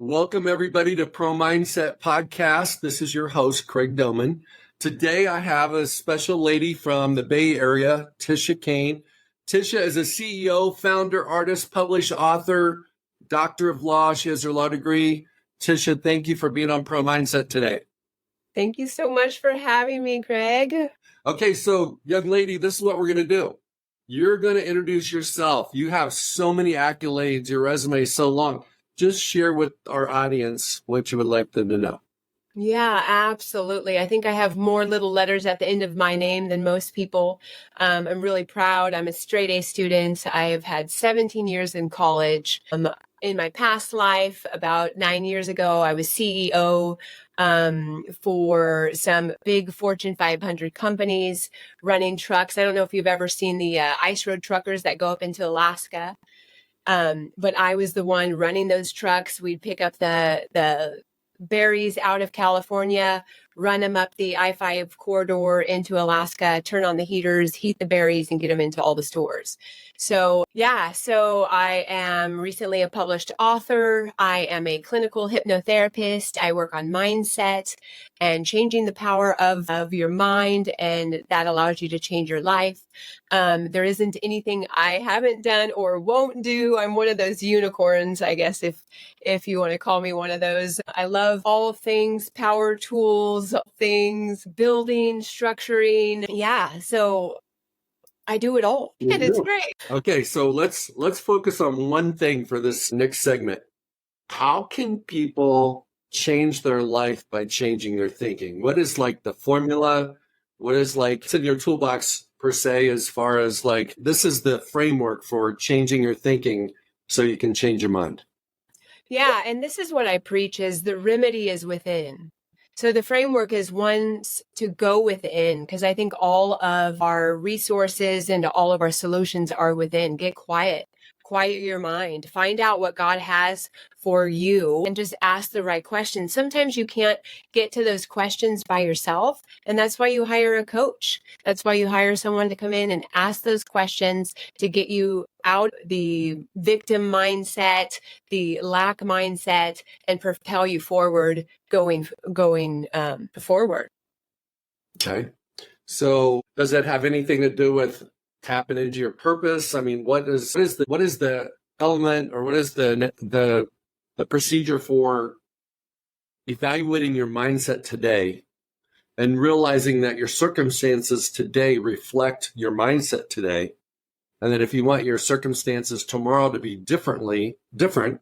Welcome, everybody, to Pro Mindset Podcast. This is your host, Craig Domann. Today, I have a special lady from the Bay Area, Tisha Cain. Tisha is a CEO, founder, artist, published author, doctor of law. She has her law degree. Tisha, thank you for being on Pro Mindset today. Thank you so much for having me, Craig. Okay, so young lady, this is what we're going to do. You're going to introduce yourself. You have so many accolades. Your resume is so long. Just share with our audience what you would like them to know. Yeah, absolutely. I think I have more little letters at the end of my name than most people. I'm really proud. I'm a straight A student. I've had 17 years in college. In my past life, about 9 years ago, I was CEO for some big Fortune 500 companies running trucks. I don't know if you've ever seen the ice road truckers that go up into Alaska. But I was the one running those trucks. We'd pick up the berries out of California, run them up the I-5 corridor into Alaska, turn on the heaters, heat the berries, and get them into all the stores. So I am recently a published author. I am a clinical hypnotherapist. I work on mindset and changing the power of your mind, and that allows you to change your life. There isn't anything I haven't done or won't do. I'm one of those unicorns, I guess, if you want to call me one of those. I love all things power tools, things building, structuring. Yeah, so I do it all, and it's great. Okay, so let's focus on one thing for this next segment. How can people change their life by changing their thinking? What is like the formula? What is like it's in your toolbox per se, as far as like this is the framework for changing your thinking so you can change your mind? Yeah, and this is what I preach is the remedy is within. So the framework is once to go within, because I think all of our resources and all of our solutions are within. Get quiet your mind, find out what God has for you, and just ask the right questions. Sometimes you can't get to those questions by yourself, and that's why you hire a coach. That's why you hire someone to come in and ask those questions to get you out the victim mindset, the lack mindset, and propel you forward, going forward. Okay. So does that have anything to do with tapping into your purpose? I mean, what is the element, or what is the procedure for evaluating your mindset today and realizing that your circumstances today reflect your mindset today, and that if you want your circumstances tomorrow to be different,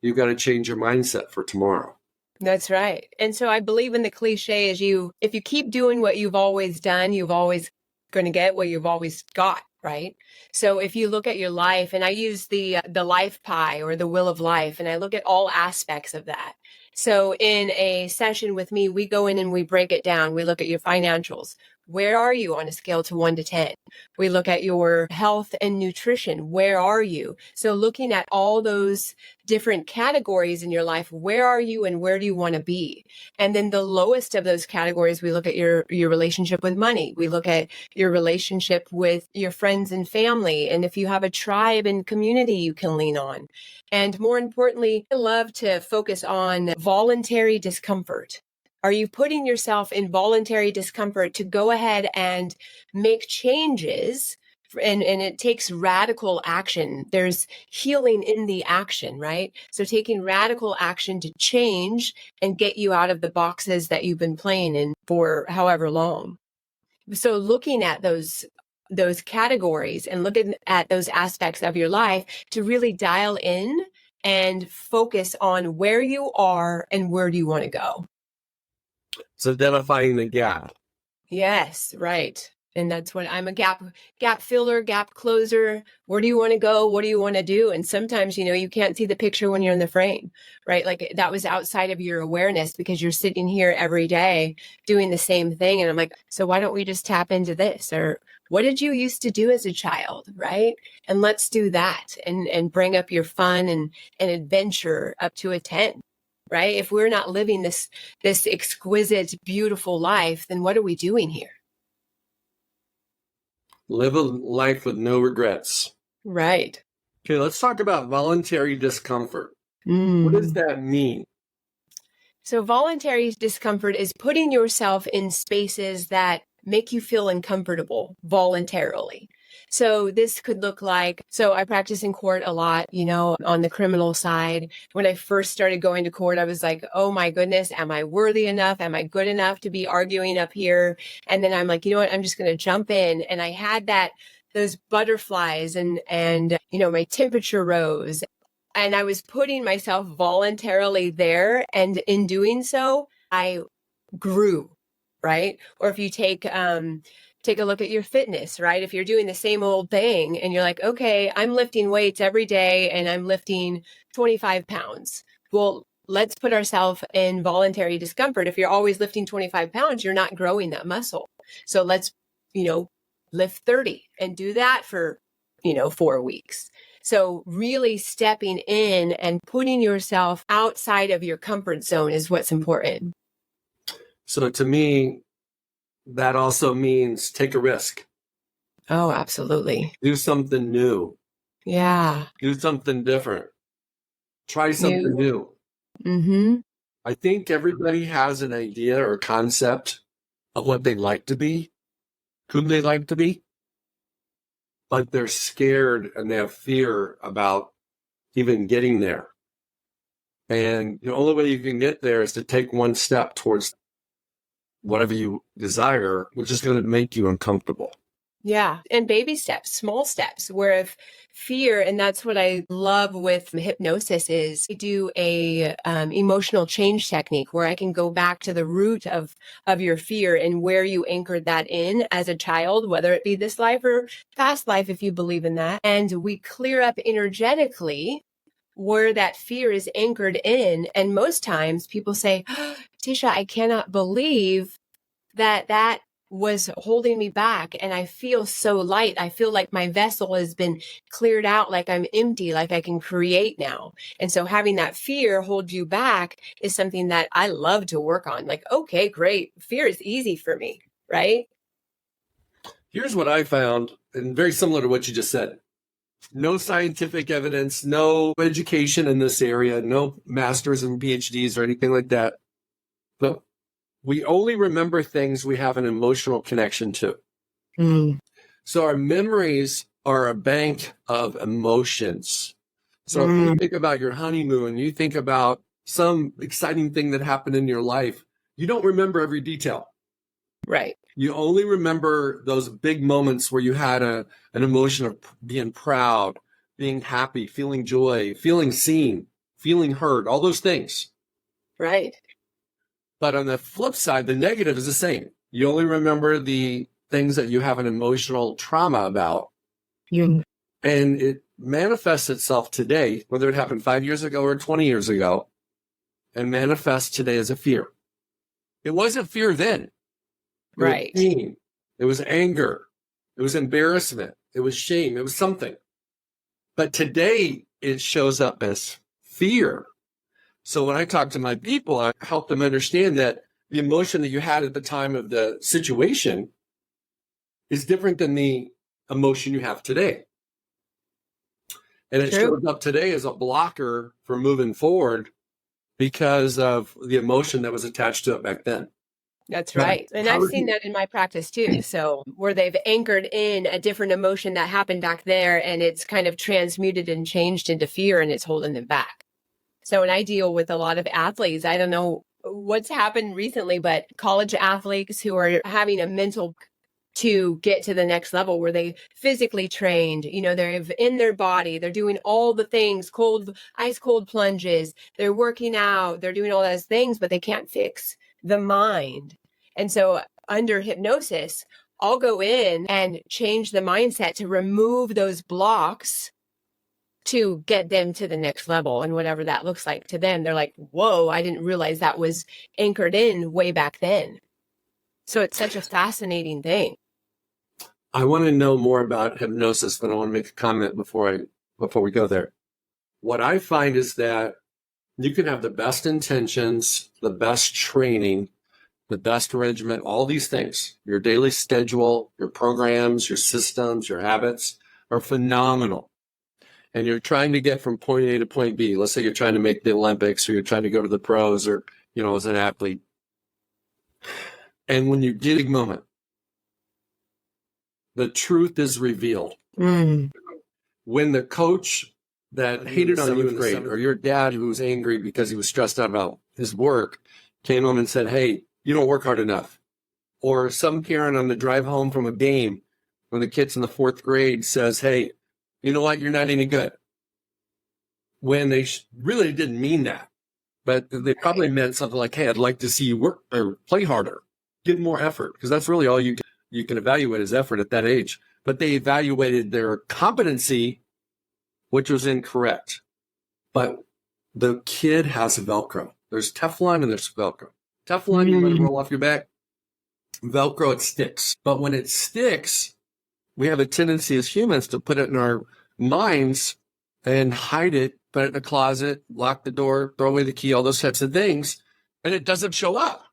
you've got to change your mindset for tomorrow. That's right. And so I believe in the cliche is if you keep doing what you've always done, you've always going to get what you've always got, right? So if you look at your life, and I use the life pie or the wheel of life, and I look at all aspects of that. So in a session with me, we go in and we break it down. We look at your financials. Where are you on a scale to 1 to 10? We look at your health and nutrition. Where are you? So looking at all those different categories in your life, where are you and where do you want to be? And then the lowest of those categories, we look at your relationship with money. We look at your relationship with your friends and family. And if you have a tribe and community you can lean on. And more importantly, I love to focus on voluntary discomfort. Are you putting yourself in voluntary discomfort to go ahead and make changes? And it takes radical action. There's healing in the action, right? So taking radical action to change and get you out of the boxes that you've been playing in for however long. So looking at those categories and looking at those aspects of your life to really dial in and focus on where you are and where do you want to go. It's identifying the gap. Yes, right. And that's what I'm a gap filler, gap closer. Where do you want to go? What do you want to do? And sometimes, you can't see the picture when you're in the frame, right? Like that was outside of your awareness because you're sitting here every day doing the same thing. And I'm like, so why don't we just tap into this? Or what did you used to do as a child, right? And let's do that and bring up your fun and adventure up to a 10. Right? If we're not living this exquisite, beautiful life, then what are we doing here? Live a life with no regrets. Right. Okay, let's talk about voluntary discomfort. What does Mm. that mean? So voluntary discomfort is putting yourself in spaces that make you feel uncomfortable voluntarily. So this could look like, so I practice in court a lot, on the criminal side. When I first started going to court, I was like, oh my goodness, am I worthy enough? Am I good enough to be arguing up here? And then I'm like, you know what? I'm just going to jump in. And I had those butterflies and my temperature rose, and I was putting myself voluntarily there. And in doing so, I grew, right? Or if you take a look at your fitness, right? If you're doing the same old thing and you're like, okay, I'm lifting weights every day and I'm lifting 25 pounds. Well, let's put ourselves in voluntary discomfort. If you're always lifting 25 pounds, you're not growing that muscle. So let's, lift 30 and do that for, 4 weeks. So really stepping in and putting yourself outside of your comfort zone is what's important. So to me, that also means take a risk. Oh, absolutely. Do something new. Yeah. Do something different. Try something new. Mm-hmm. I think everybody has an idea or concept of what they'd like to be, who they like to be, but they're scared and they have fear about even getting there. And the only way you can get there is to take one step towards whatever you desire, which is going to make you uncomfortable. Yeah. And baby steps, small steps, where if fear, and that's what I love with hypnosis is I do a emotional change technique where I can go back to the root of your fear and where you anchored that in as a child, whether it be this life or past life, if you believe in that. And we clear up energetically where that fear is anchored in. And most times people say, oh, Tisha, I cannot believe that was holding me back. And I feel so light. I feel like my vessel has been cleared out, like I'm empty, like I can create now. And so having that fear hold you back is something that I love to work on. Like, okay, great. Fear is easy for me, right? Here's what I found, and very similar to what you just said. No scientific evidence, no education in this area, no masters and PhDs or anything like that. But we only remember things we have an emotional connection to. Mm. So our memories are a bank of emotions. So if you think about your honeymoon, you think about some exciting thing that happened in your life, you don't remember every detail. Right. You only remember those big moments where you had an emotion of being proud, being happy, feeling joy, feeling seen, feeling heard, all those things. Right. But on the flip side, the negative is the same. You only remember the things that you have an emotional trauma about. Mm. And it manifests itself today, whether it happened 5 years ago or 20 years ago, and manifests today as a fear. It wasn't fear then. It was Right. pain. It was anger. It was embarrassment. It was shame. It was something. But today it shows up as fear. So when I talk to my people, I help them understand that the emotion that you had at the time of the situation is different than the emotion you have today. And it shows up today as a blocker for moving forward because of the emotion that was attached to it back then. That's right. And I've seen that in my practice too. So where they've anchored in a different emotion that happened back there and it's kind of transmuted and changed into fear and it's holding them back. So when I deal with a lot of athletes, I don't know what's happened recently, but college athletes who are having a mental to get to the next level where they physically trained, they're in their body, they're doing all the things, ice cold plunges, they're working out, they're doing all those things, but they can't fix the mind. And so under hypnosis, I'll go in and change the mindset to remove those blocks to get them to the next level. And whatever that looks like to them, they're like, whoa, I didn't realize that was anchored in way back then. So it's such a fascinating thing. I want to know more about hypnosis, but I want to make a comment before we go there. What I find is that you can have the best intentions, the best training, the best regimen, all these things. Your daily schedule, your programs, your systems, your habits are phenomenal. and you're trying to get from point A to point B. Let's say you're trying to make the Olympics or you're trying to go to the pros or, as an athlete. And when you get a moment, the truth is revealed. Mm. When the coach that hated on you in grade, or your dad who was angry because he was stressed out about his work, came home and said, hey, you don't work hard enough. Or some parent on the drive home from a game, when the kid's in the 4th grade says, hey, you know what, you're not any good. When they really didn't mean that. But they probably meant something like, hey, I'd like to see you work or play harder, get more effort, because that's really all you can evaluate is effort at that age. But they evaluated their competency, which was incorrect. But the kid has Velcro. There's Teflon and there's Velcro. Teflon, you let it roll off your back. Velcro, it sticks. But when it sticks, we have a tendency as humans to put it in our minds and hide it, put it in a closet, lock the door, throw away the key, all those types of things, and it doesn't show up.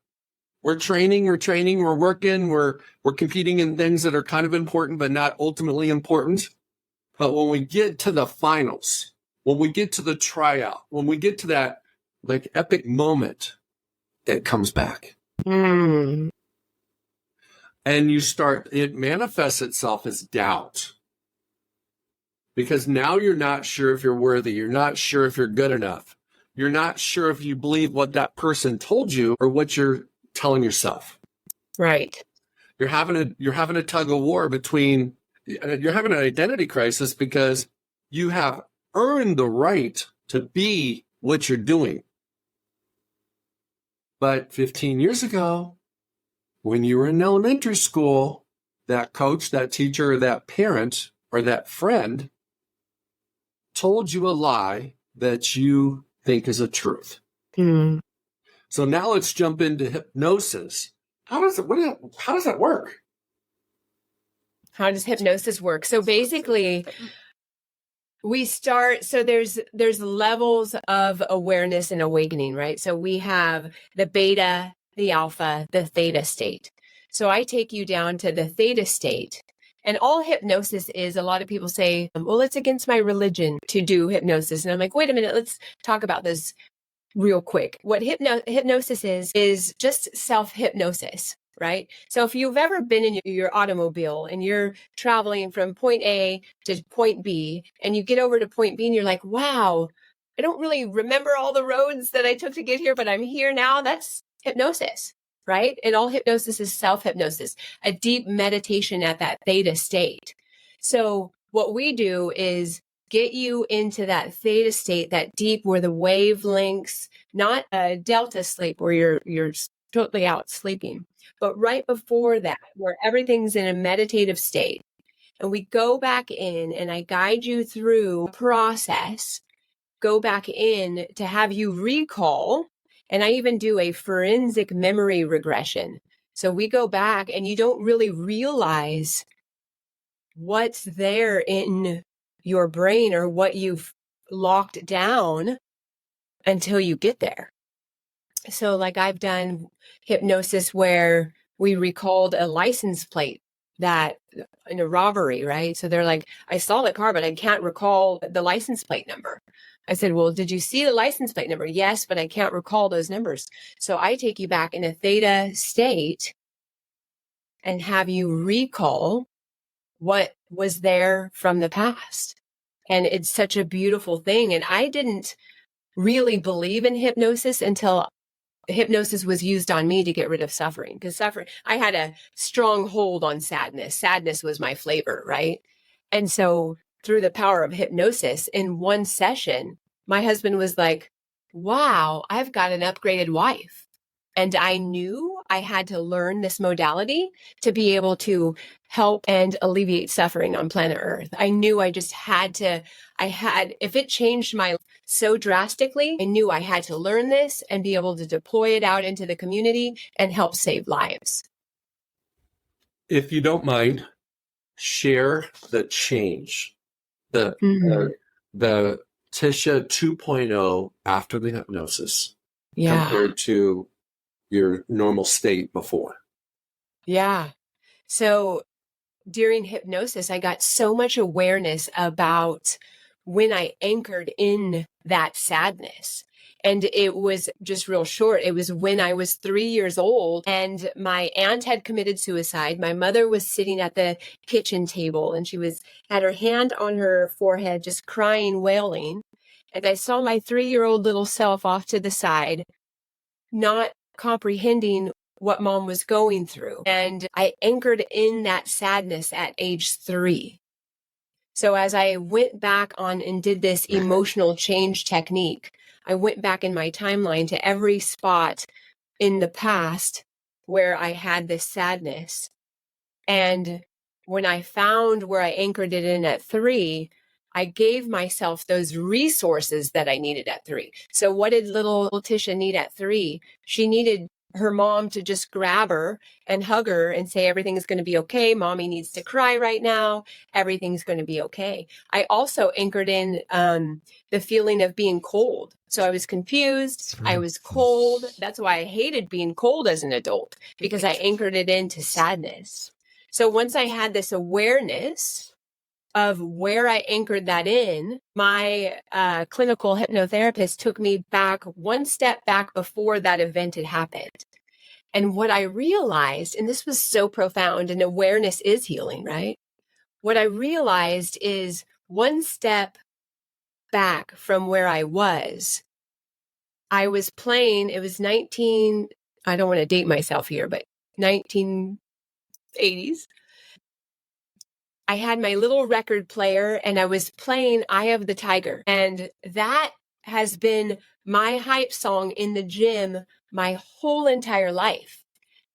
We're training, we're working, we're competing in things that are kind of important, but not ultimately important. But when we get to the finals, when we get to the tryout, when we get to that like epic moment, it comes back. Mm. And it manifests itself as doubt. Because now you're not sure if you're worthy. You're not sure if you're good enough. You're not sure if you believe what that person told you or what you're telling yourself. Right. You're having a tug of war you're having an identity crisis because you have earned the right to be what you're doing. But 15 years ago, when you were in elementary school, that coach, that teacher, or that parent, or that friend told you a lie that you think is a truth. Mm. So now let's jump into hypnosis. How does that work? How does hypnosis work? So basically, there's levels of awareness and awakening, right? So we have the beta, the alpha, the theta state. So I take you down to the theta state. And all hypnosis is, a lot of people say, well, it's against my religion to do hypnosis. And I'm like, wait a minute, let's talk about this real quick. What hypnosis is just self-hypnosis, right? So if you've ever been in your automobile and you're traveling from point A to point B, and you get over to point B and you're like, wow, I don't really remember all the roads that I took to get here, but I'm here now. That's hypnosis, right? And all hypnosis is self-hypnosis, a deep meditation at that theta state. So what we do is get you into that theta state, that deep where the wavelengths, not a delta sleep where you're totally out sleeping, but right before that, where everything's in a meditative state. And we go back in and I guide you through a process, go back in to have you recall. And I even do a forensic memory regression. So we go back and you don't really realize what's there in your brain or what you've locked down until you get there. So like I've done hypnosis where we recalled a license plate that in a robbery, right? So they're like, I saw the car, but I can't recall the license plate number. I said, well, did you see the license plate number? Yes, but I can't recall those numbers. So I take you back in a theta state and have you recall what was there from the past. And it's such a beautiful thing. And I didn't really believe in hypnosis until hypnosis was used on me to get rid of suffering. Because I had a strong hold on sadness. Sadness was my flavor, right? And so through the power of hypnosis, in one session, my husband was like, wow, I've got an upgraded wife. And I knew I had to learn this modality to be able to help and alleviate suffering on planet Earth. I knew I just if it changed my life so drastically, I knew I had to learn this and be able to deploy it out into the community and help save lives. If you don't mind, share the change, the Tisha 2.0 after the hypnosis compared to your normal state before. Yeah. So during hypnosis, I got so much awareness about when I anchored in that sadness. And it was just real short. It was when I was 3 years old and my aunt had committed suicide. My mother was sitting at the kitchen table and she had her hand on her forehead, just crying, wailing. And I saw my 3-year-old little self off to the side, not comprehending what mom was going through. And I anchored in that sadness at age 3. So as I went back on and did this emotional change technique, I went back in my timeline to every spot in the past where I had this sadness. And when I found where I anchored it in at 3, I gave myself those resources that I needed at 3. So what did little Tisha need at 3? She needed her mom to just grab her and hug her and say, everything is going to be okay. Mommy needs to cry right now. Everything's going to be okay. I also anchored in the feeling of being cold. So I was confused. I was cold. That's why I hated being cold as an adult, because I anchored it into sadness. So once I had this awareness of where I anchored that in, my clinical hypnotherapist took me back one step back before that event had happened. And what I realized, and this was so profound, and awareness is healing, right? What I realized is one step back from where I was playing, it was I don't want to date myself here, but 1980s. I had my little record player and I was playing Eye of the Tiger. And that has been my hype song in the gym my whole entire life.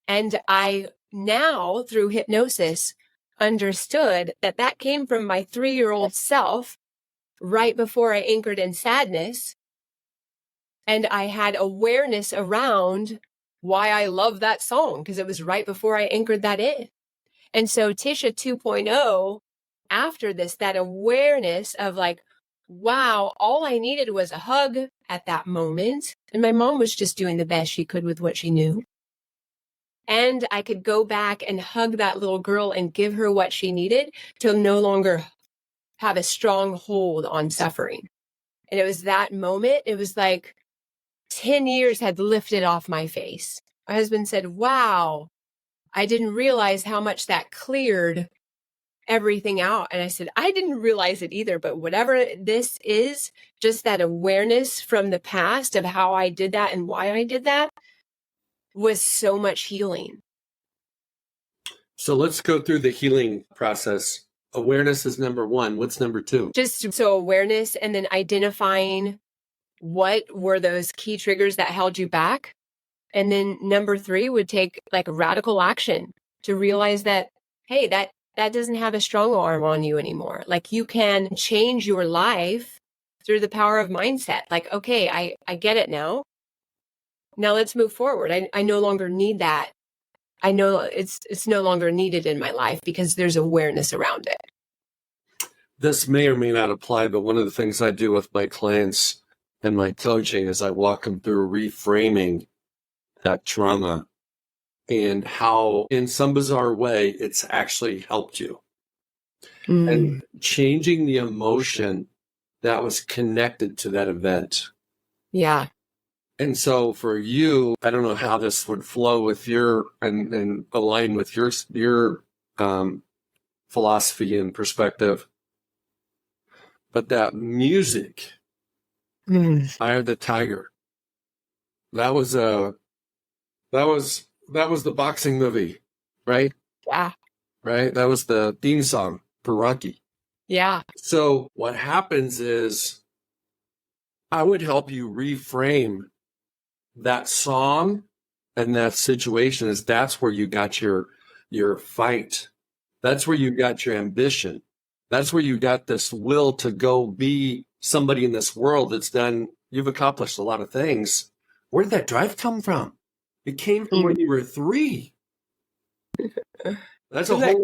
And I now, through hypnosis, understood that came from my 3-year-old self right before I anchored in sadness. And I had awareness around why I love that song, because it was right before I anchored that in. And so Tisha 2.0, after this, that awareness of like, wow, all I needed was a hug at that moment. And my mom was just doing the best she could with what she knew. And I could go back and hug that little girl and give her what she needed to no longer have a strong hold on suffering. And it was that moment, it was like 10 years had lifted off my face. My husband said, wow, I didn't realize how much that cleared everything out. And I said, I didn't realize it either, but whatever this is, just that awareness from the past of how I did that and why I did that was so much healing. So let's go through the healing process. Awareness is number 1. What's number 2? Just so awareness, and then identifying what were those key triggers that held you back. And then number 3 would take like radical action to realize that, hey, that doesn't have a strong arm on you anymore. Like you can change your life through the power of mindset. Like, okay, I get it now. Now let's move forward. I no longer need that. I know it's no longer needed in my life because there's awareness around it. This may or may not apply, but one of the things I do with my clients and my coaching is I walk them through reframing that trauma and how in some bizarre way it's actually helped you. And changing the emotion that was connected to that event. Yeah. And so for you, I don't know how this would flow with your and align with your philosophy and perspective, but that music, Eye of the Tiger, that was the boxing movie, right? Yeah. Right. That was the theme song for Rocky. Yeah. So what happens is I would help you reframe that song and that situation is that's where you got your fight. That's where you got your ambition. That's where you got this will to go be somebody in this world that's you've accomplished a lot of things. Where did that drive come from? It came from when you were 3. That's a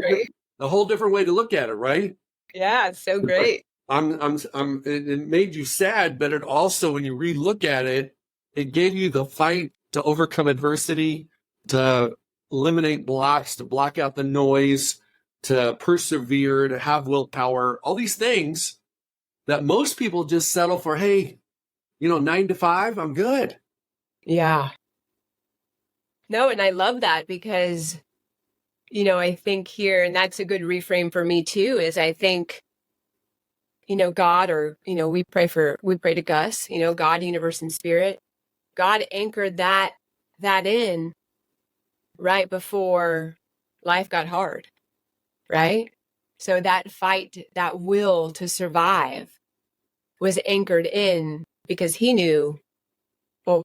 whole different way to look at it, right? Yeah, it's so great. It made you sad, but it also, when you relook at it, it gave you the fight to overcome adversity, to eliminate blocks, to block out the noise, to persevere, to have willpower, all these things that most people just settle for, hey, 9 to 5, I'm good. Yeah. No, and I love that because, I think here, and that's a good reframe for me too, is I think, God, or, we pray to Gus, God, universe, and spirit. God anchored that in right before life got hard, right? So that fight, that will to survive was anchored in because he knew, well,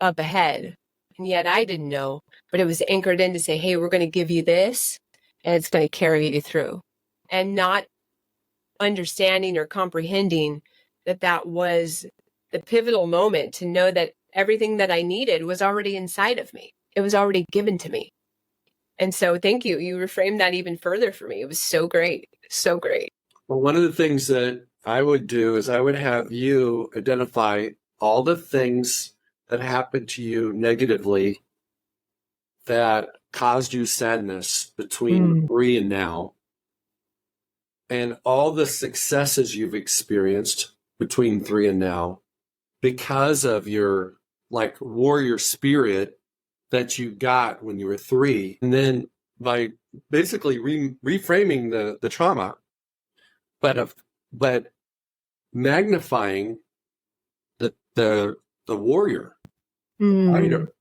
up ahead. And yet I didn't know, but it was anchored in to say, hey, we're going to give you this and it's going to carry you through. And not understanding or comprehending that was the pivotal moment to know that everything that I needed was already inside of me. It was already given to me. And so thank you. You reframed that even further for me. It was so great. So great. Well, one of the things that I would do is I would have you identify all the things that happened to you negatively that caused you sadness between 3 and now, and all the successes you've experienced between 3 and now because of your warrior spirit that you got when you were 3. And then by basically reframing the trauma, but magnifying the warrior fighter.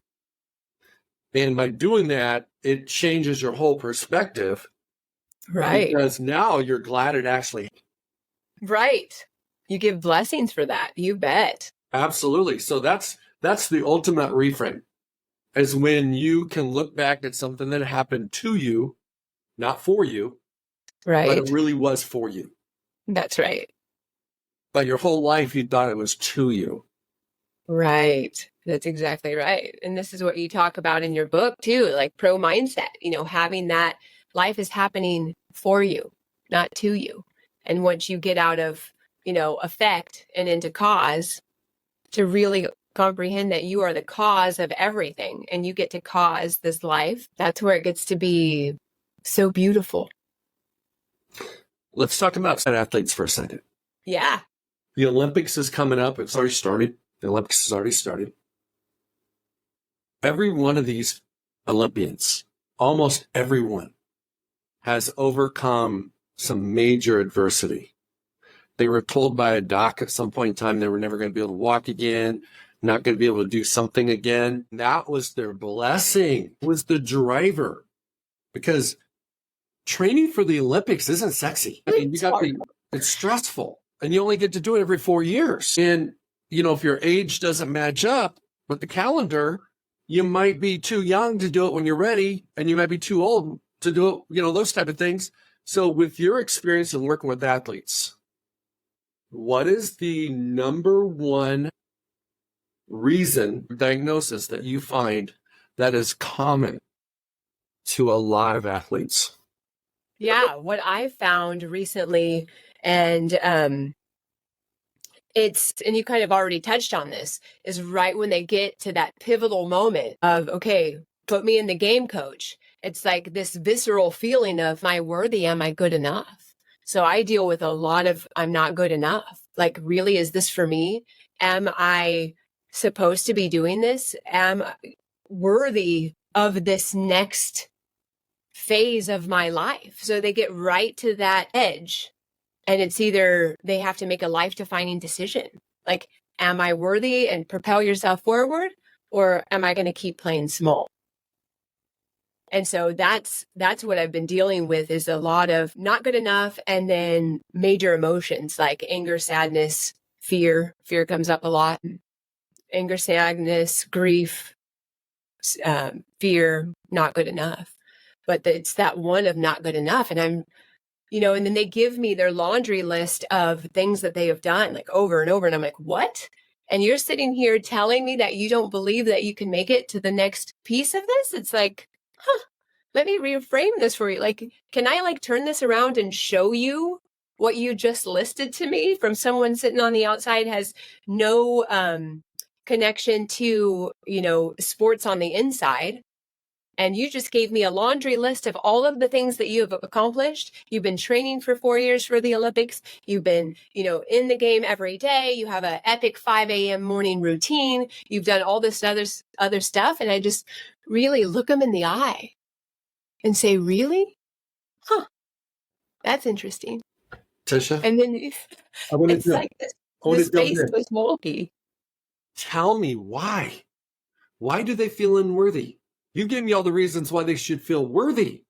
And by doing that, it changes your whole perspective. Right. Because now you're glad it actually. Right. You give blessings for that. You bet. Absolutely. So that's the ultimate reframe, is when you can look back at something that happened to you, not for you, right? But it really was for you. That's right. But your whole life you thought it was to you. Right. That's exactly right. And this is what you talk about in your book too, like pro mindset, having that life is happening for you, not to you. And once you get out of, effect and into cause, to really comprehend that you are the cause of everything and you get to cause this life, that's where it gets to be so beautiful. Let's talk about athletes for a second. Yeah. The Olympics is coming up. It's already started. The Olympics has already started. Every one of these Olympians, almost everyone, has overcome some major adversity. They were told by a doc at some point in time they were never going to be able to walk again, not going to be able to do something again. That was their blessing, was the driver. Because training for the Olympics isn't sexy. I mean, it's stressful, and you only get to do it every 4 years. And, if your age doesn't match up with the calendar, you might be too young to do it when you're ready, and you might be too old to do it, those type of things. So with your experience in working with athletes, what is the number one diagnosis that you find that is common to a lot of athletes? Yeah, what I found recently, and and you kind of already touched on this, is right when they get to that pivotal moment of, okay, put me in the game, coach. It's like this visceral feeling of, am I worthy? Am I good enough? So I deal with a lot of, I'm not good enough. Like, really, is this for me? Am I supposed to be doing this? Am I worthy of this next phase of my life? So they get right to that edge. And it's either they have to make a life-defining decision. Like, am I worthy and propel yourself forward? Or am I going to keep playing small? And so that's what I've been dealing with, is a lot of not good enough, and then major emotions like anger, sadness, fear. Fear comes up a lot. Anger, sadness, grief, fear, not good enough. But it's that one of not good enough. And I'm, and then they give me their laundry list of things that they have done, like over and over. And I'm like, what? And you're sitting here telling me that you don't believe that you can make it to the next piece of this? It's like, let me reframe this for you. Like, can I turn this around and show you what you just listed to me from someone sitting on the outside, has no connection to, sports on the inside, And you just gave me a laundry list of all of the things that you have accomplished. You've been training for 4 years for the Olympics. You've been, in the game every day. You have an epic 5 a.m. morning routine. You've done all this other stuff. And I just really look them in the eye and say, really? Huh. That's interesting. Tisha, And then it's like this face goes wonky. Tell me why. Why do they feel unworthy? You gave me all the reasons why they should feel worthy.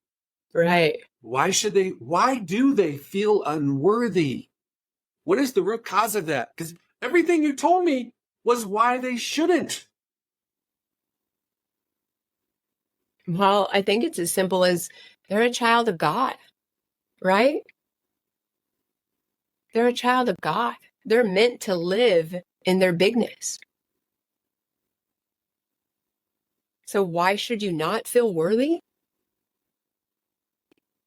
Right. Why do they feel unworthy? What is the root cause of that? Because everything you told me was why they shouldn't. Well, I think it's as simple as they're a child of God, right? They're a child of God. They're meant to live in their bigness. So why should you not feel worthy?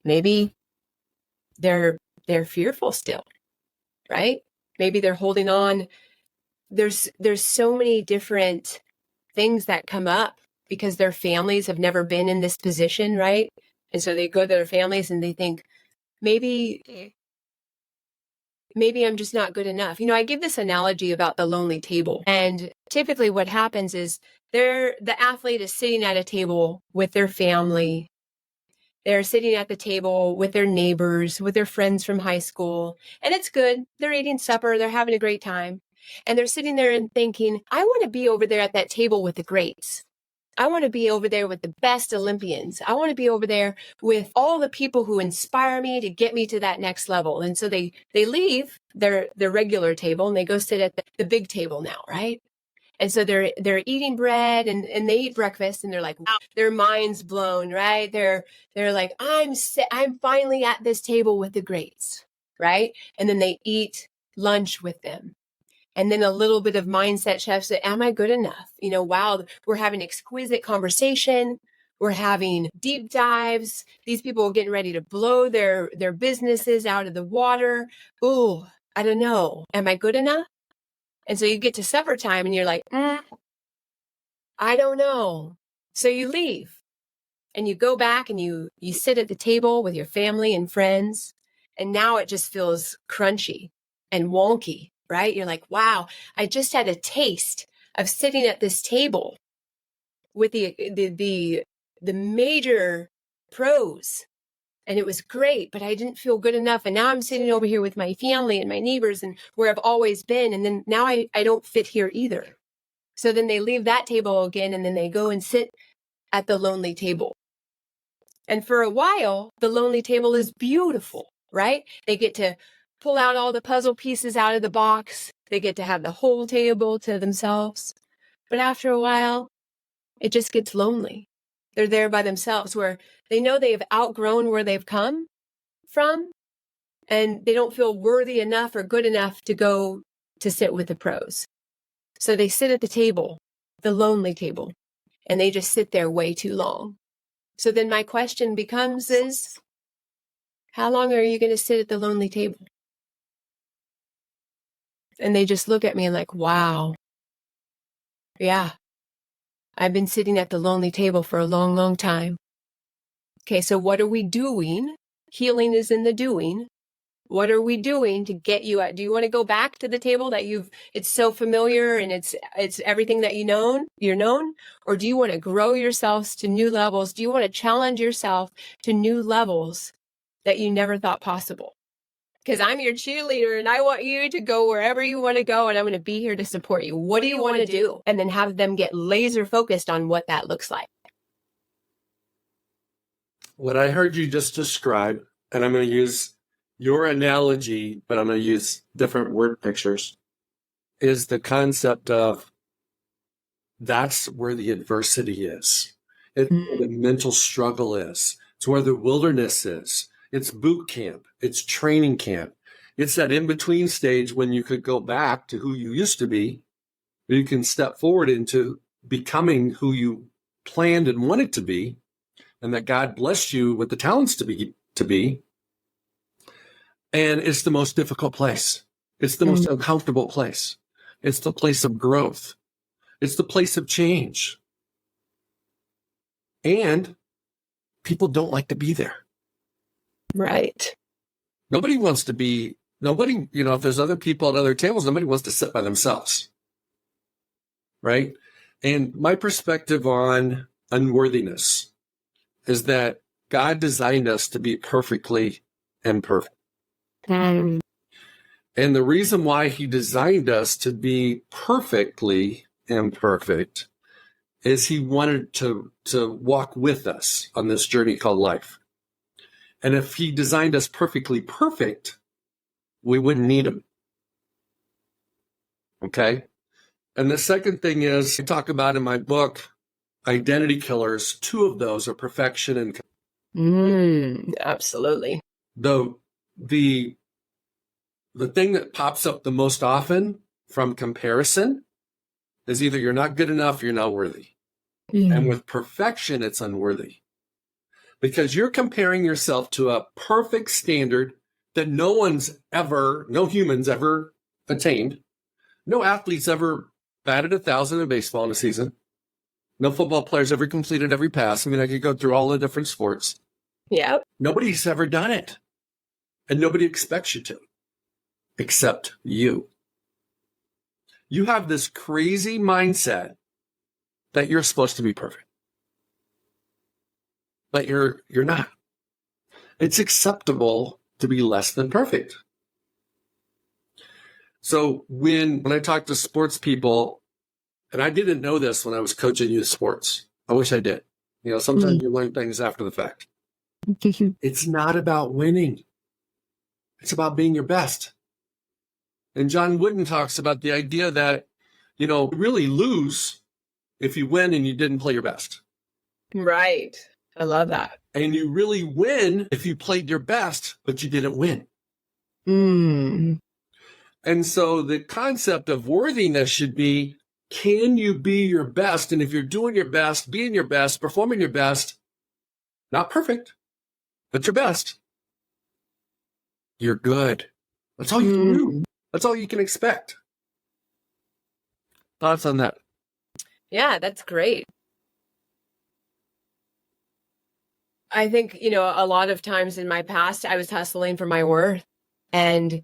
Maybe they're fearful still, right? Maybe they're holding on. There's so many different things that come up because their families have never been in this position, right? And so they go to their families and they think, maybe I'm just not good enough. I give this analogy about the lonely table. And typically what happens is the athlete is sitting at a table with their family. They're sitting at the table with their neighbors, with their friends from high school. And it's good. They're eating supper. They're having a great time. And they're sitting there and thinking, I want to be over there at that table with the greats. I want to be over there with the best Olympians. I want to be over there with all the people who inspire me to get me to that next level. And so they leave their regular table and they go sit at the big table now, right? And so they're eating bread and they eat breakfast and they're like, wow, their mind's blown, right? They're like, I'm finally at this table with the greats, right? And then they eat lunch with them. And then a little bit of mindset shifts. Am I good enough? Wow, we're having exquisite conversation. We're having deep dives. These people are getting ready to blow their businesses out of the water. Ooh, I don't know. Am I good enough? And so you get to supper time and you're like, I don't know. So you leave and you go back and you sit at the table with your family and friends. And now it just feels crunchy and wonky, right? You're like, wow, I just had a taste of sitting at this table with the major pros. And it was great, but I didn't feel good enough. And now I'm sitting over here with my family and my neighbors and where I've always been. And then now I don't fit here either. So then they leave that table again and then they go and sit at the lonely table. And for a while, the lonely table is beautiful, right? They get to pull out all the puzzle pieces out of the box. They get to have the whole table to themselves. But after a while, it just gets lonely. They're there by themselves where they know they've outgrown where they've come from and they don't feel worthy enough or good enough to go to sit with the pros. So they sit at the table, the lonely table, and they just sit there way too long. So then my question becomes is, how long are you going to sit at the lonely table? And they just look at me and like, wow, yeah, I've been sitting at the lonely table for a long, long time. Okay, so what are we doing? Healing is in the doing. What are we doing to get you at? Do you want to go back to the table that it's so familiar and it's everything that you're known? Or do you want to grow yourselves to new levels? Do you want to challenge yourself to new levels that you never thought possible? Because I'm your cheerleader and I want you to go wherever you want to go and I'm going to be here to support you. What do you want to do? And then have them get laser focused on what that looks like. What I heard you just describe, and I'm going to use your analogy, but I'm going to use different word pictures, is the concept of that's where the adversity is. It's where the mental struggle is. It's where the wilderness is. It's boot camp. It's training camp. It's that in-between stage when you could go back to who you used to be, or you can step forward into becoming who you planned and wanted to be, and that God blessed you with the talents to be. And it's the most difficult place. It's the most uncomfortable place. It's the place of growth. It's the place of change. And people don't like to be there. Right. Nobody wants to be, nobody, if there's other people at other tables, nobody wants to sit by themselves. Right? And my perspective on unworthiness is that God designed us to be perfectly imperfect. And the reason why he designed us to be perfectly imperfect is he wanted to walk with us on this journey called life. And if he designed us perfectly perfect, we wouldn't need him. Okay? And the second thing is, I talk about in my book, identity killers. Two of those are perfection and Absolutely. the thing that pops up the most often from comparison is either you're not good enough or you're not worthy. And with perfection, it's unworthy. Because you're comparing yourself to a perfect standard that no humans ever attained. No athletes ever batted 1,000 in baseball in a season. No football players ever completed every pass. I mean, I could go through all the different sports. Yeah. Nobody's ever done it. And nobody expects you to, except you. You have this crazy mindset that you're supposed to be perfect. But you're not. It's acceptable to be less than perfect. So when I talk to sports people, and I didn't know this when I was coaching youth sports. I wish I did. Sometimes you learn things after the fact. It's not about winning. It's about being your best. And John Wooden talks about the idea that, you really lose if you win and you didn't play your best. Right. I love that. And you really win if you played your best, but you didn't win. And so the concept of worthiness should be, can you be your best? And if you're doing your best, being your best, performing your best, not perfect, but your best, you're good. That's all you can do. That's all you can expect. Thoughts on that? Yeah, that's great. I think, a lot of times in my past, I was hustling for my worth and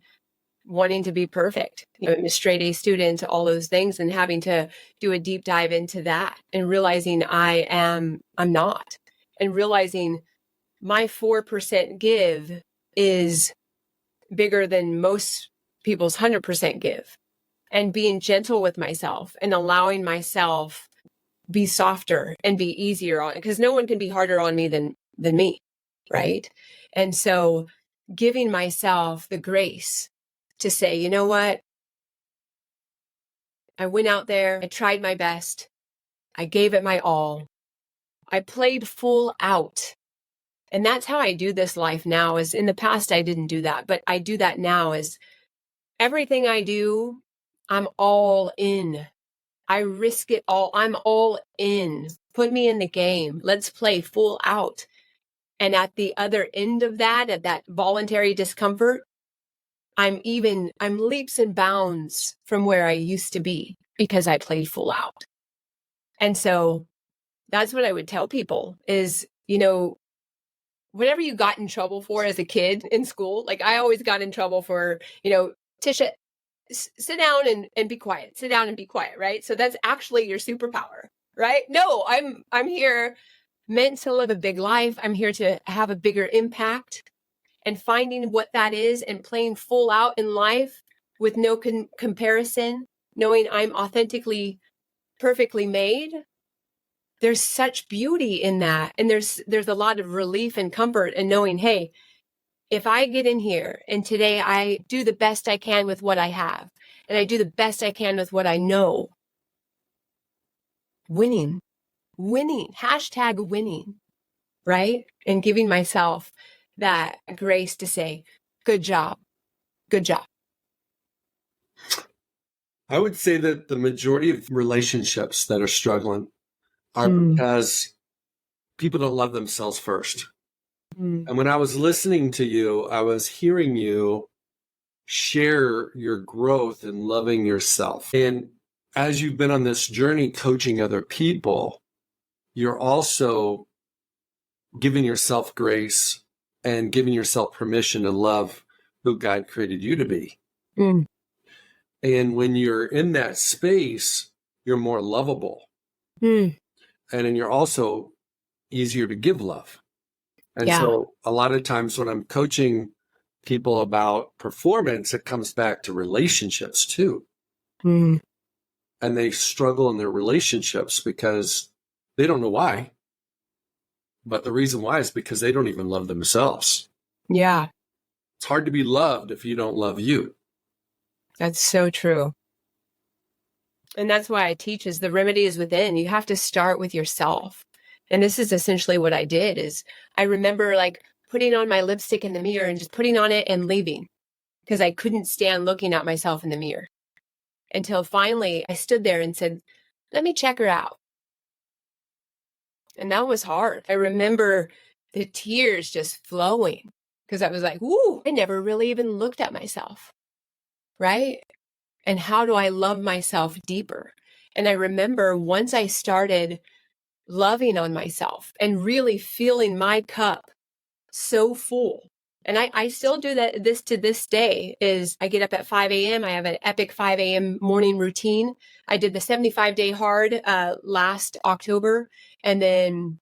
wanting to be perfect. I'm a straight A student, all those things, and having to do a deep dive into that and realizing I'm not, and realizing my 4% give is bigger than most people's 100% give, and being gentle with myself and allowing myself be softer and be easier on it, because no one can be harder on me than me. Right. And so giving myself the grace to say, you know what? I went out there, I tried my best. I gave it my all. I played full out. And that's how I do this life now. Is in the past, I didn't do that, but I do that now. Is everything I do, I'm all in. I risk it all. I'm all in. Put me in the game. Let's play full out. And at the other end of that, at that voluntary discomfort, I'm leaps and bounds from where I used to be because I played full out. And so that's what I would tell people is, whatever you got in trouble for as a kid in school, like I always got in trouble for, Tisha, sit down and be quiet, sit down and be quiet. Right. So that's actually your superpower, right? No, I'm here meant to live a big life. I'm here to have a bigger impact. And finding what that is and playing full out in life with no comparison, knowing I'm authentically, perfectly made. There's such beauty in that. And there's a lot of relief and comfort in knowing, hey, if I get in here and today I do the best I can with what I have, and I do the best I can with what I know, winning, hashtag winning, right? And giving myself that grace to say, good job. Good job. I would say that the majority of relationships that are struggling are because people don't love themselves first. And when I was listening to you, I was hearing you share your growth in loving yourself. And as you've been on this journey coaching other people, you're also giving yourself grace and giving yourself permission to love who God created you to be. Mm. And when you're in that space, you're more lovable. Mm. And then you're also easier to give love. And Yeah. so a lot of times when I'm coaching people about performance, it comes back to relationships too. Mm. And they struggle in their relationships because they don't know why. But the reason why is because they don't even love themselves. Yeah. It's hard to be loved if you don't love you. That's so true. And that's why I teach is the remedy is within. You have to start with yourself. And this is essentially what I did is I remember like putting on my lipstick in the mirror and just putting on it and leaving because I couldn't stand looking at myself in the mirror until finally I stood there and said, let me check her out. And that was hard. I remember the tears just flowing because I was like, ooh, I never really even looked at myself. Right. And how do I love myself deeper? And I remember once I started loving on myself and really feeling my cup so full. And I still do that this to this day is I get up at 5 a.m. I have an epic 5 a.m. morning routine. I did the 75-day hard last October and then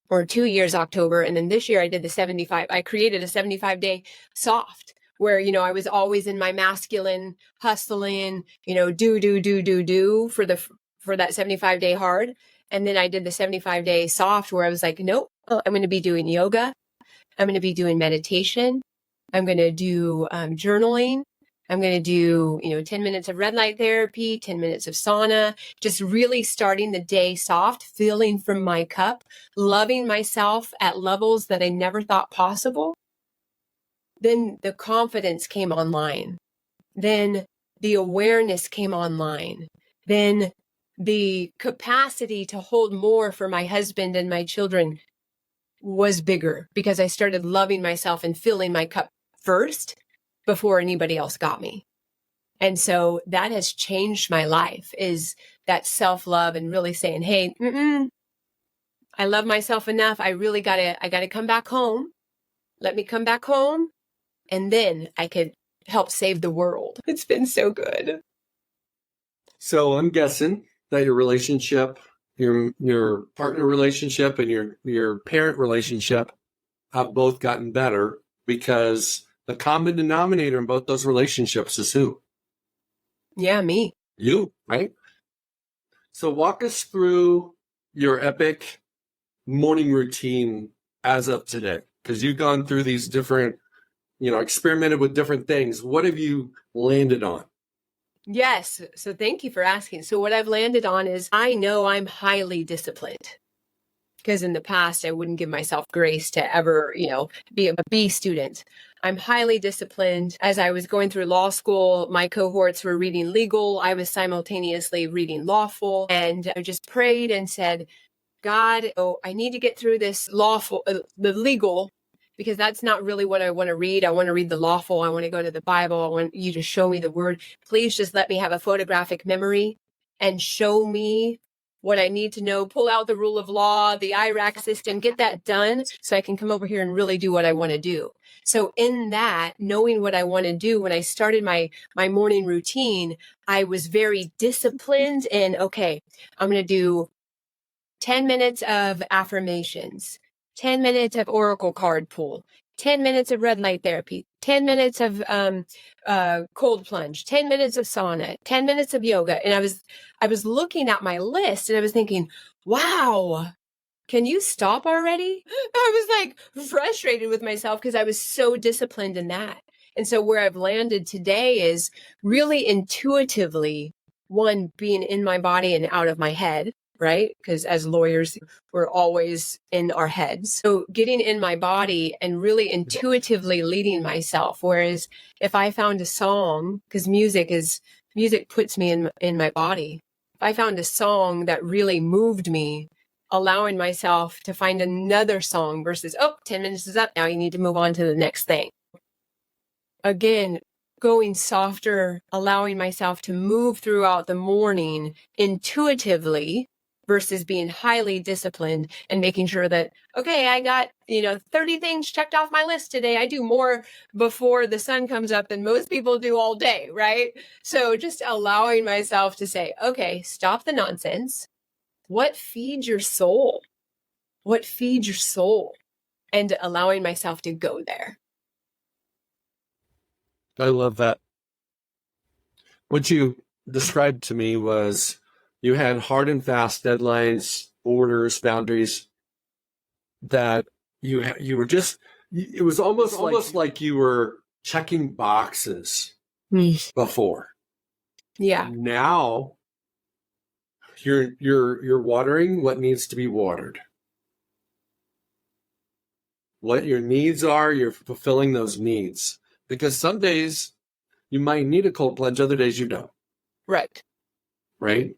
or 2 years October. And then this year I did the 75. I created a 75-day soft where, you know, I was always in my masculine hustling, you know, do for that 75-day hard. And then I did the 75-day soft where I was like, nope, I'm going to be doing yoga. I'm going to be doing meditation. I'm going to do journaling. I'm going to do, 10 minutes of red light therapy, 10 minutes of sauna, just really starting the day soft, feeling from my cup, loving myself at levels that I never thought possible. Then the confidence came online. Then the awareness came online. Then the capacity to hold more for my husband and my children was bigger because I started loving myself and filling my cup first before anybody else got me. And so that has changed my life is that self-love and really saying, hey, I love myself enough. I gotta come back home. Let me come back home. And then I could help save the world. It's been so good. So I'm guessing that your relationship, your partner relationship and your parent relationship have both gotten better because the common denominator in both those relationships is who? Yeah, me. You, right? So walk us through your epic morning routine as of today, because you've gone through these different, experimented with different things. What have you landed on? Yes. So thank you for asking. So what I've landed on is I know I'm highly disciplined because in the past I wouldn't give myself grace to ever, be a B student. I'm highly disciplined. As I was going through law school, my cohorts were reading legal. I was simultaneously reading lawful, and I just prayed and said, God, I need to get through this lawful, the legal, because that's not really what I want to read. I want to read the lawful. I want to go to the Bible. I want you to show me the word. Please just let me have a photographic memory and show me what I need to know. Pull out the rule of law, the IRAC system, get that done so I can come over here and really do what I want to do. So in that, knowing what I want to do, when I started my morning routine, I was very disciplined and okay, I'm going to do 10 minutes of affirmations, 10 minutes of oracle card pull, 10 minutes of red light therapy, 10 minutes of cold plunge, 10 minutes of sauna, 10 minutes of yoga. And I was looking at my list and I was thinking, wow, can you stop already? I was like frustrated with myself because I was so disciplined in that. And so where I've landed today is really intuitively, one, being in my body and out of my head, right? Because as lawyers, we're always in our heads. So getting in my body and really intuitively leading myself. Whereas if I found a song, because music puts me in my body. If I found a song that really moved me, allowing myself to find another song versus, 10 minutes is up. Now you need to move on to the next thing. Again, going softer, allowing myself to move throughout the morning intuitively versus being highly disciplined and making sure that, okay, I got, 30 things checked off my list today. I do more before the sun comes up than most people do all day, right? So just allowing myself to say, okay, stop the nonsense. What feeds your soul? What feeds your soul? And allowing myself to go there. I love that. What you described to me was you had hard and fast deadlines, orders, boundaries that you were just, it was almost like you were checking boxes before. Yeah. Now you're watering what needs to be watered. What your needs are, you're fulfilling those needs. Because some days you might need a cold plunge, other days you don't. Right. Right?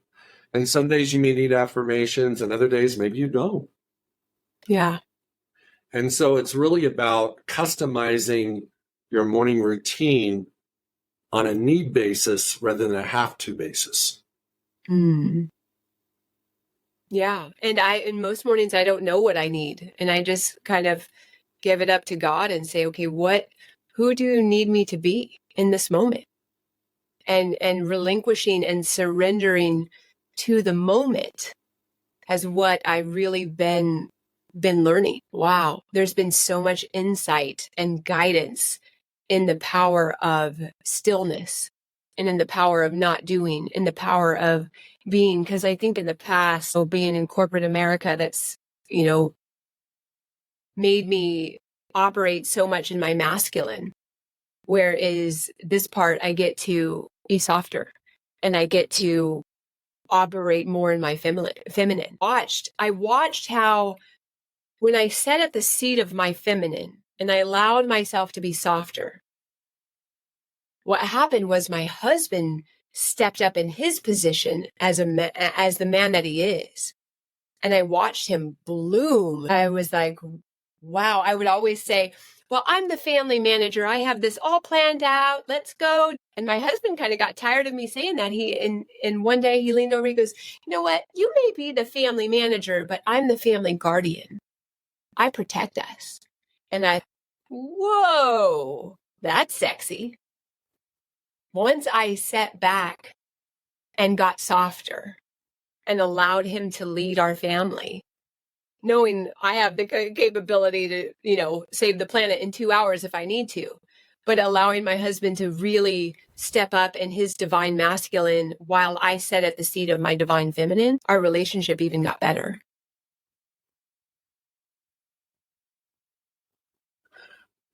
And some days you may need affirmations, and other days maybe you don't. Yeah. And so it's really about customizing your morning routine on a need basis rather than a have to basis. Yeah. And in most mornings, I don't know what I need. And I just kind of give it up to God and say, okay, who do you need me to be in this moment? And relinquishing and surrendering to the moment has what I really been learning. Wow. There's been so much insight and guidance in the power of stillness and in the power of not doing, in the power of being, because I think in the past, so being in corporate America, that's, made me operate so much in my masculine, whereas this part, I get to be softer and I get to operate more in my feminine. I watched how when I sat at the seat of my feminine and I allowed myself to be softer, what happened was my husband stepped up in his position as the man that he is. And I watched him bloom. I was like, wow. I would always say, well, I'm the family manager. I have this all planned out. Let's go. And my husband kind of got tired of me saying that. And one day he leaned over, he goes, you know what? You may be the family manager, but I'm the family guardian. I protect us. And whoa, that's sexy. Once I sat back and got softer and allowed him to lead our family, knowing I have the capability to, save the planet in 2 hours if I need to, but allowing my husband to really step up in his divine masculine while I sat at the seat of my divine feminine, our relationship even got better.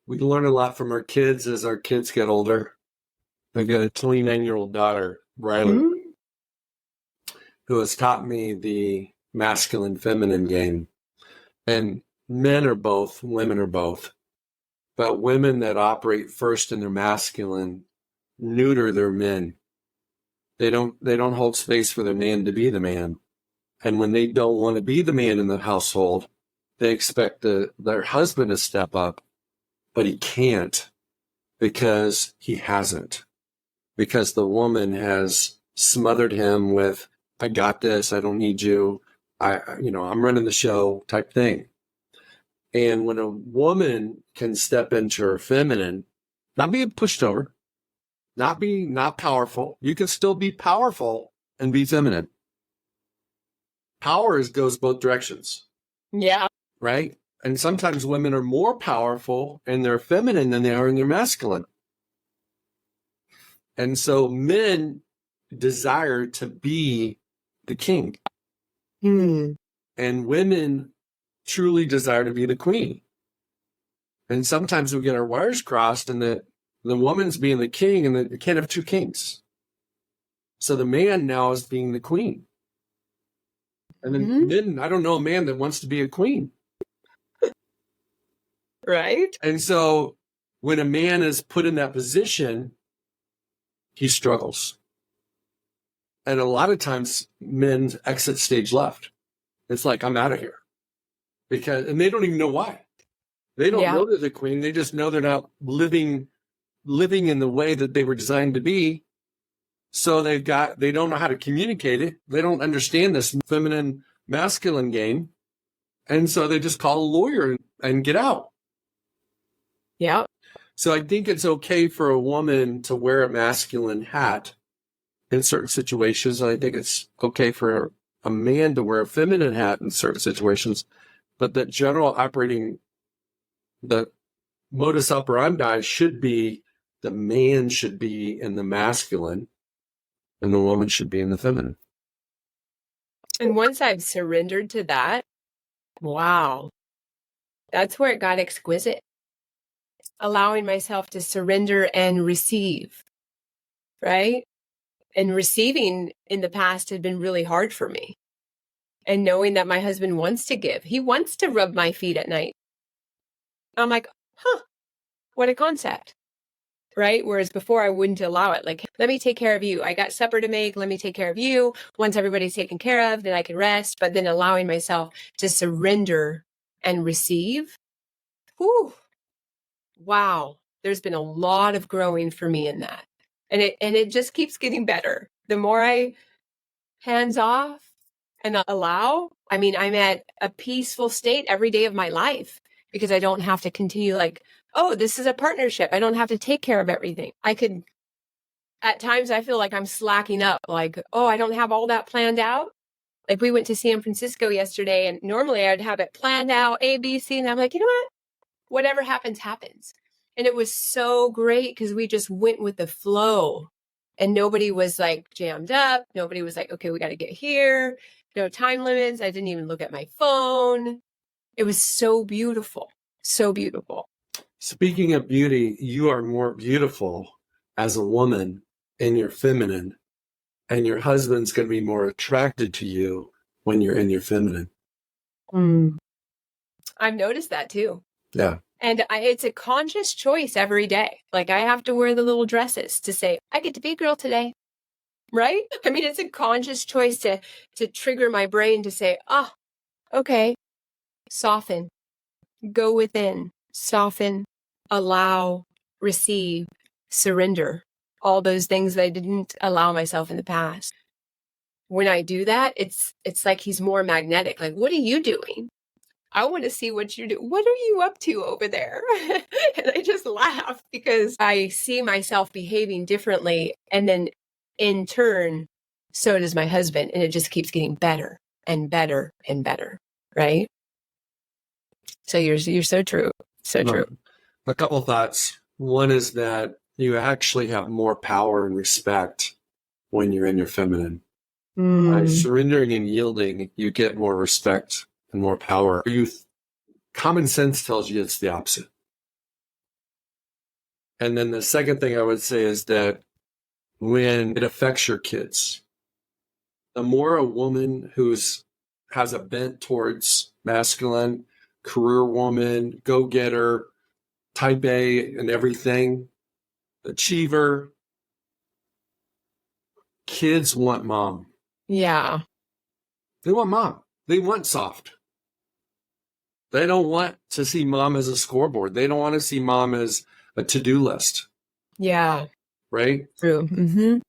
We learn a lot from our kids as our kids get older. I've got a 29-year-old daughter, Riley, who has taught me the masculine feminine game. And men are both, women are both. But women that operate first in their masculine neuter their men. They don't hold space for the man to be the man. And when they don't want to be the man in the household, they expect their husband to step up, but he can't because he hasn't. Because the woman has smothered him with, I got this, I don't need you, I'm running the show type thing. And when a woman can step into her feminine, not being pushed over, not powerful, you can still be powerful and be feminine. Power goes both directions. Yeah. Right? And sometimes women are more powerful in their feminine than they are in their masculine. And so men desire to be the king. And women truly desire to be the queen. And sometimes we get our wires crossed and the woman's being the king and you can't have two kings. So the man now is being the queen. And then men, I don't know a man that wants to be a queen. Right. And so when a man is put in that position, he struggles. And a lot of times men exit stage left. It's like, I'm out of here. And they don't even know why. They don't know they're the queen. They just know they're not living in the way that they were designed to be. So they don't know how to communicate it. They don't understand this feminine masculine game. And so they just call a lawyer and get out. Yeah. So I think it's okay for a woman to wear a masculine hat in certain situations. And I think it's okay for a man to wear a feminine hat in certain situations. But the general operating, the modus operandi should be the man should be in the masculine and the woman should be in the feminine. And once I've surrendered to that, wow, that's where it got exquisite. Allowing myself to surrender and receive, right? And receiving in the past had been really hard for me. And knowing that my husband wants to give, he wants to rub my feet at night. I'm like, what a concept, right? Whereas before I wouldn't allow it. Like, let me take care of you. I got supper to make. Let me take care of you. Once everybody's taken care of, then I can rest. But then allowing myself to surrender and receive. Whew, wow. There's been a lot of growing for me in that. And it just keeps getting better. The more I hands off and allow, I mean, I'm at a peaceful state every day of my life because I don't have to continue like, oh, this is a partnership. I don't have to take care of everything. I could, at times I feel like I'm slacking up, like, oh, I don't have all that planned out. Like we went to San Francisco yesterday and normally I'd have it planned out, A, B, C. And I'm like, you know what? Whatever happens, happens. And it was so great because we just went with the flow and nobody was like jammed up. Nobody was like, okay, we got to get here. No time limits. I didn't even look at my phone. It was so beautiful. So beautiful. Speaking of beauty, you are more beautiful as a woman in your feminine, and your husband's going to be more attracted to you when you're in your feminine. I've noticed that too. Yeah. And it's a conscious choice every day. Like I have to wear the little dresses to say, I get to be a girl today. Right? I mean, it's a conscious choice to trigger my brain to say, okay, soften, go within, soften, allow, receive, surrender, all those things that I didn't allow myself in the past. When I do that, it's like he's more magnetic. Like, what are you doing? I want to see what you do. What are you up to over there? And I just laugh because I see myself behaving differently. And then in turn, so does my husband. And it just keeps getting better and better and better. Right? So you're so true. So true. A couple of thoughts. One is that you actually have more power and respect when you're in your feminine. By surrendering and yielding, you get more respect and more power. Common sense tells you it's the opposite. And then the second thing I would say is that when it affects your kids, the more a woman has a bent towards masculine, career woman, go-getter, type A and everything, achiever, kids want mom. Yeah. They want mom. They want soft. They don't want to see mom as a scoreboard. They don't want to see mom as a to-do list. Yeah. Right? True. Mm-hmm.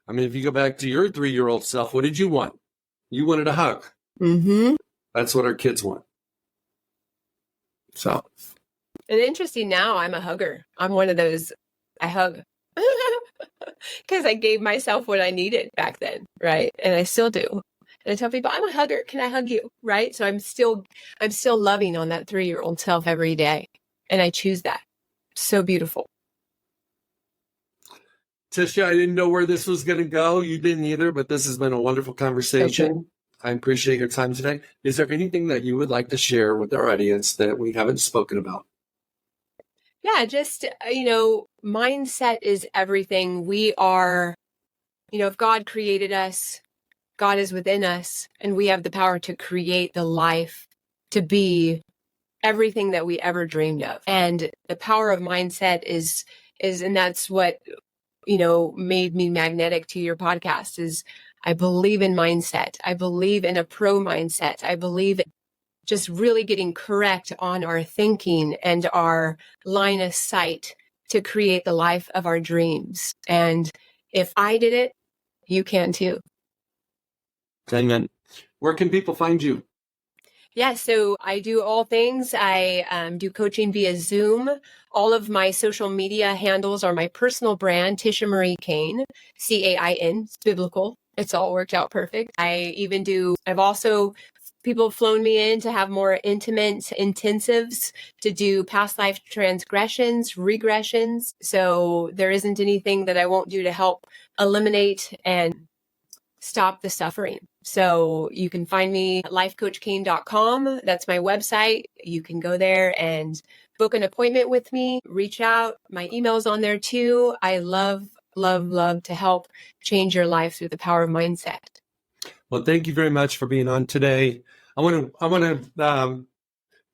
I mean, if you go back to your 3-year-old self, what did you want? You wanted a hug. Mm-hmm. That's what our kids want. So. And interesting now, I'm a hugger. I'm one of those, I hug. Because I gave myself what I needed back then, right? And I still do. And I tell people, I'm a hugger. Can I hug you? Right? So I'm still loving on that 3-year-old self every day. And I choose that. So beautiful. Tisha, I didn't know where this was going to go. You didn't either, but this has been a wonderful conversation. Okay. I appreciate your time today. Is there anything that you would like to share with our audience that we haven't spoken about? Yeah, just, mindset is everything. We are, if God created us, God is within us, and we have the power to create the life to be everything that we ever dreamed of. And the power of mindset is, and that's what, made me magnetic to your podcast is I believe in mindset. I believe in a pro mindset. I believe in just really getting correct on our thinking and our line of sight to create the life of our dreams. And if I did it, You can too. Amen. Where can people find you? Yeah, so I do all things. I do coaching via Zoom. All of my social media handles are my personal brand, Tisha Marie Cain, Cain. It's biblical. It's all worked out perfect. I've also, people have flown me in to have more intimate intensives to do past life transgressions, regressions. So there isn't anything that I won't do to help eliminate and stop the suffering. So you can find me at lifecoachcain.com. That's my website. You can go there and book an appointment with me, reach out. My email's on there too. I love, love, love to help change your life through the power of mindset. Well, thank you very much for being on today. I want to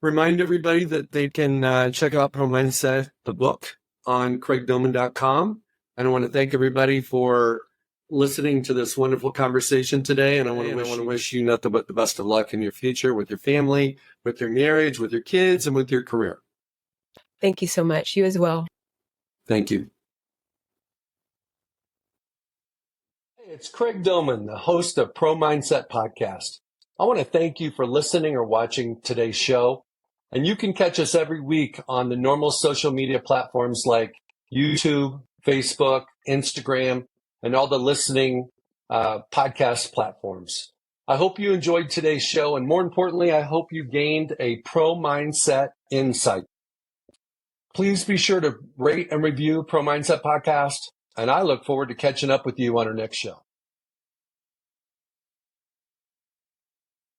remind everybody that they can check out Pro Mindset, the book, on craigdomann.com. And I want to thank everybody for listening to this wonderful conversation today. And I want to wish you nothing but the best of luck in your future with your family, with your marriage, with your kids, and with your career. Thank you so much. You as well. Thank you. Hey, it's Craig Domann, the host of Pro Mindset Podcast. I want to thank you for listening or watching today's show. And you can catch us every week on the normal social media platforms like YouTube, Facebook, Instagram, and all the listening podcast platforms. I hope you enjoyed today's show. And more importantly, I hope you gained a pro mindset insight. Please be sure to rate and review Pro Mindset Podcast. And I look forward to catching up with you on our next show.